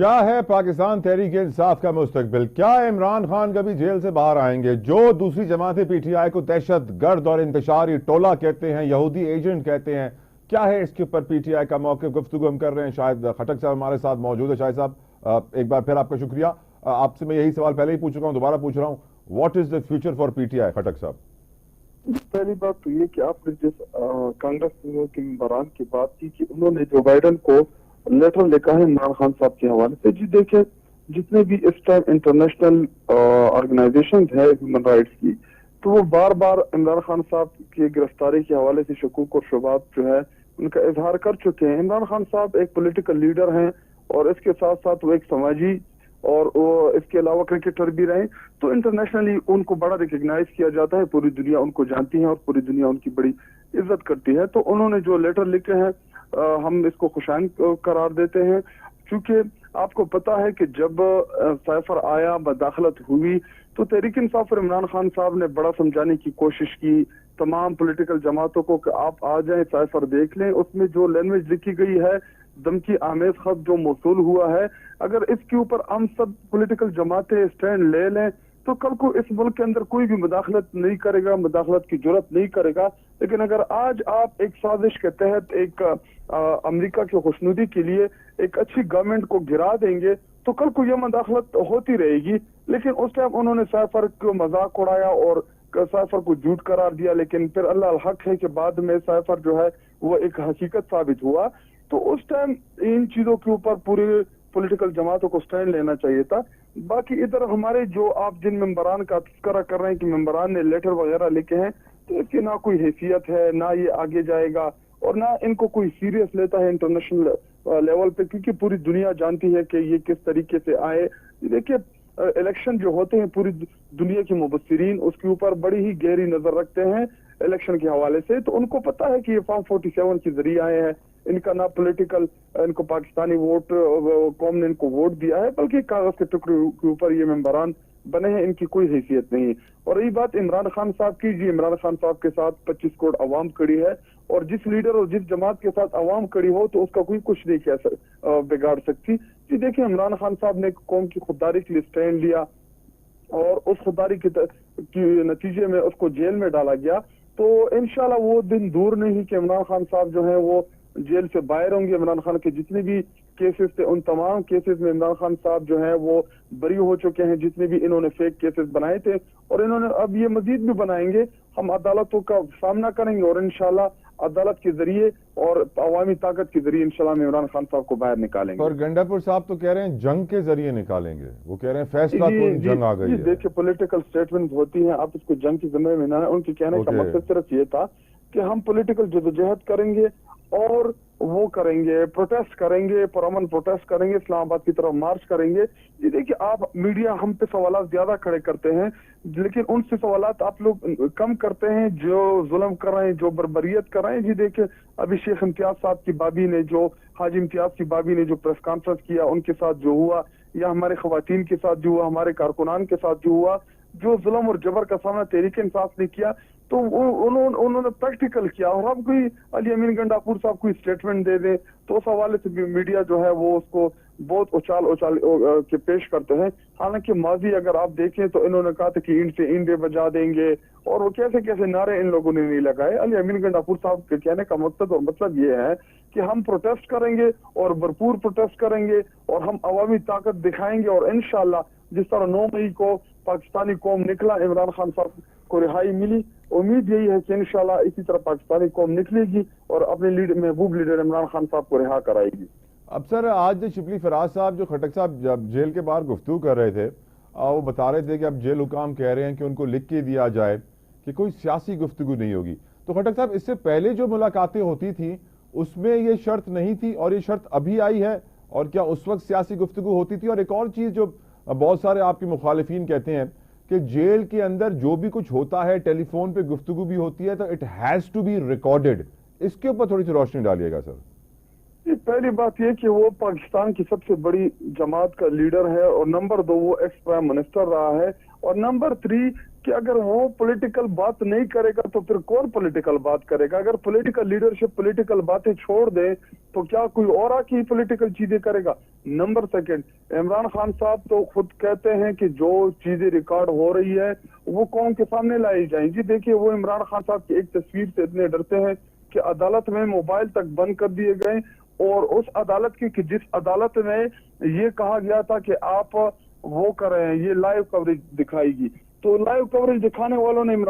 क्या है पाकिस्तान तहरीक इंसाफ का मुस्तकबिल? क्या इमरान खान कभी जेल से बाहर आएंगे? जो दूसरी जमातें पीटीआई को दहशत गर्द और इंतशारी टोला कहते हैं, यहूदी एजेंट कहते हैं, क्या है इसके ऊपर पीटीआई का मौक़िफ़? गुफ्तगू हम कर रहे हैं। शाहिद खटक साहब हमारे साथ मौजूद है। शाहिद साहब, एक बार फिर आपका शुक्रिया। आपसे मैं यही सवाल पहले ही पूछ चुका हूं, दोबारा पूछ रहा हूं, what is the future for PTI? Khattak साहब, पहली बात तो ये कि आपने जिस कांग्रेस के मेंबरान की बात की कि उन्होंने जो बाइडन को लेटर लिखा है इमरान खान साहब के हवाले से, जी देखे जितने भी इस टाइम इंटरनेशनल ऑर्गेनाइजेशन है ह्यूमन राइट्स की, तो वो बार बार इमरान खान साहब की गिरफ्तारी के हवाले से शकूक और शुबात जो है उनका इजहार कर चुके हैं। इमरान खान साहब एक पॉलिटिकल लीडर हैं और इसके साथ साथ वो एक समाजी और वो इसके अलावा क्रिकेटर भी रहे, तो इंटरनेशनली उनको बड़ा रिकग्नाइज किया जाता है, पूरी दुनिया उनको जानती है और पूरी दुनिया उनकी बड़ी इज्जत करती है। तो उन्होंने जो लेटर लिखे हैं हम इसको खुशाइन करार देते हैं, क्योंकि आपको पता है कि जब साइफर आया, बदाखलत हुई, तो तहरीक इंसाफ और इमरान खान साहब ने बड़ा समझाने की कोशिश की तमाम पॉलिटिकल जमातों को कि आप आ जाएं, साइफर देख लें। उसमें जो लैंग्वेज लिखी गई है, धमकी आमेज खत जो मौसूल हुआ है, अगर इसके ऊपर हम सब पॉलिटिकल जमातें स्टैंड ले लें तो कल को इस मुल्क के अंदर कोई भी मुदाखलत नहीं करेगा, मुदाखलत की जरूरत नहीं करेगा। लेकिन अगर आज आप एक साजिश के तहत एक अमेरिका की खुशनुदी के लिए एक अच्छी गवर्नमेंट को गिरा देंगे तो कल को यह मुदाखलत होती रहेगी। लेकिन उस टाइम उन्होंने साइफर को मजाक उड़ाया और साइफर को झूठ करार दिया, लेकिन फिर अल्लाह हक है कि बाद में साइफर जो है वो एक हकीकत साबित हुआ। तो उस टाइम इन चीजों के ऊपर पूरे पॉलिटिकल जमातों को स्टैंड लेना चाहिए था। बाकी इधर हमारे जो आप जिन मेंबरान का तस्करा कर रहे हैं कि मेंबरान ने लेटर वगैरह लिखे हैं, तो इसकी ना कोई हैसियत है, ना ये आगे जाएगा और ना इनको कोई सीरियस लेता है इंटरनेशनल लेवल पे, क्योंकि पूरी दुनिया जानती है कि ये किस तरीके से आए। देखिए इलेक्शन जो होते हैं पूरी दुनिया के मुबस्सिरीन उसके ऊपर बड़ी ही गहरी नजर रखते हैं इलेक्शन के हवाले से, तो उनको पता है कि ये फॉर्म 47 के जरिए आए हैं। इनका ना पॉलिटिकल, इनको पाकिस्तानी वोट कौम ने इनको वोट दिया है, बल्कि कागज के टुकड़े के ऊपर ये मेंबरान बने हैं, इनकी कोई हैसियत नहीं। और रही बात इमरान खान साहब की, जी इमरान खान साहब के साथ 25 करोड़ अवाम खड़ी है और जिस लीडर और जिस जमात के साथ अवाम खड़ी हो तो उसका कोई कुछ नहीं कह बिगाड़ सकती। जी देखिए इमरान खान साहब ने कौम की खुददारी के लिए स्टैंड लिया और उस खुददारी की नतीजे में उसको जेल में डाला गया, तो इंशाल्लाह वो दिन दूर नहीं कि इमरान खान साहब जो है वो जेल से बाहर होंगे। इमरान खान के जितने भी केसेस थे उन तमाम केसेस में इमरान खान साहब जो है वो बरी हो चुके हैं, जितने भी इन्होंने फेक केसेस बनाए थे, और इन्होंने अब ये मजीद भी बनाएंगे। हम अदालतों का सामना करेंगे और इंशाल्लाह अदालत के जरिए और अवामी ताकत के जरिए इंशाल्लाह इमरान खान साहब को बाहर निकालेंगे। और गंडापुर साहब तो कह रहे हैं जंग के जरिए निकालेंगे, वो कह रहे हैं फैसला कौन जंग आ गई है। देखिए पॉलिटिकल स्टेटमेंट होती है, आप इसको जंग के जिम्मे में ना, उनके कहने का मकसद सिर्फ ये था कि हम पॉलिटिकल जदोजहद करेंगे और वो करेंगे, प्रोटेस्ट करेंगे, पुरअमन प्रोटेस्ट करेंगे, इस्लामाबाद की तरफ मार्च करेंगे। ये देखिए आप मीडिया हम पे सवाल ज्यादा खड़े करते हैं, लेकिन उनसे सवाल आप लोग कम करते हैं जो जुल्म कर रहे हैं, जो बर्बरियत कर रहे हैं। जी देखिए अभी शेख इम्तियाज साहब की बाबी ने, जो हाजी इम्तियाज की बाबी ने जो प्रेस कॉन्फ्रेंस किया, उनके साथ जो हुआ, या हमारे खवातीन के साथ जो हुआ, हमारे कारकुनान के साथ जो हुआ, जो जुल्म और जबर का सामना तहरीक इंसाफ ने किया, तो उन्होंने प्रैक्टिकल किया। और अब कोई अली अमीन गंडापुर साहब कोई स्टेटमेंट दे दें तो उस हवाले से भी मीडिया जो है वो उसको बहुत उछाल के पेश करते हैं। हालांकि माजी अगर आप देखें तो इन्होंने कहा था कि ईंट से ईंटें बजा देंगे, और वो कैसे कैसे नारे इन लोगों ने नहीं लगाए। अली अमीन गंडापुर साहब के कहने का मकसद और मतलब ये है कि हम प्रोटेस्ट करेंगे और भरपूर प्रोटेस्ट करेंगे और हम अवामी ताकत दिखाएंगे, और इंशाल्लाह जिस तरह 9 मई को पाकिस्तानी कौम निकला, इमरान खान साहब को रिहाई मिली, उम्मीद यही है कि इंशाल्लाह इसी तरह पाकिस्तानी कौम निकलेगी और अपने महबूब लीडर इमरान खान साहब को रिहा कराएगी। अब सर, आज शिबली फराज साहब, जो खटक साहब जब जेल के बाहर गुफ्तगू कर रहे थे, वो बता रहे थे कि अब जेल हुकाम कह रहे हैं कि उनको लिख के दिया जाए कि कोई सियासी गुफ्तगू नहीं होगी। तो खटक साहब, इससे पहले जो मुलाकातें होती थी उसमें ये शर्त नहीं थी और ये शर्त अभी आई है, और क्या उस वक्त सियासी गुफ्तगू होती थी? और एक और चीज जो बहुत सारे आपके मुखालिफिन कहते हैं कि जेल के अंदर जो भी कुछ होता है टेलीफोन पे गुफ्तगू भी होती है, तो it has to be recorded. इसके ऊपर थोड़ी सी रोशनी डालिएगा सर। पहली बात यह कि वो पाकिस्तान की सबसे बड़ी जमात का लीडर है, और नंबर 2 वो एक्स प्राइम मिनिस्टर रहा है, और नंबर 3 कि अगर वो पॉलिटिकल बात नहीं करेगा तो फिर कौन पॉलिटिकल बात करेगा? अगर पॉलिटिकल लीडरशिप पॉलिटिकल बातें छोड़ दे तो क्या कोई और आके पॉलिटिकल चीजें करेगा? नंबर सेकंड, इमरान खान साहब तो खुद कहते हैं कि जो चीजें रिकॉर्ड हो रही है वो कौम के सामने लाई जाएंगी। देखिए, वो इमरान खान साहब की एक तस्वीर से इतने डरते हैं कि अदालत में मोबाइल तक बंद कर दिए गए, और उस अदालत की कि जिस अदालत में ये कहा गया था कि आप वो कर रहे हैं, ये लाइव कवरेज दिखाएगी, तो लाइव कवरेज दिखाने वालों ने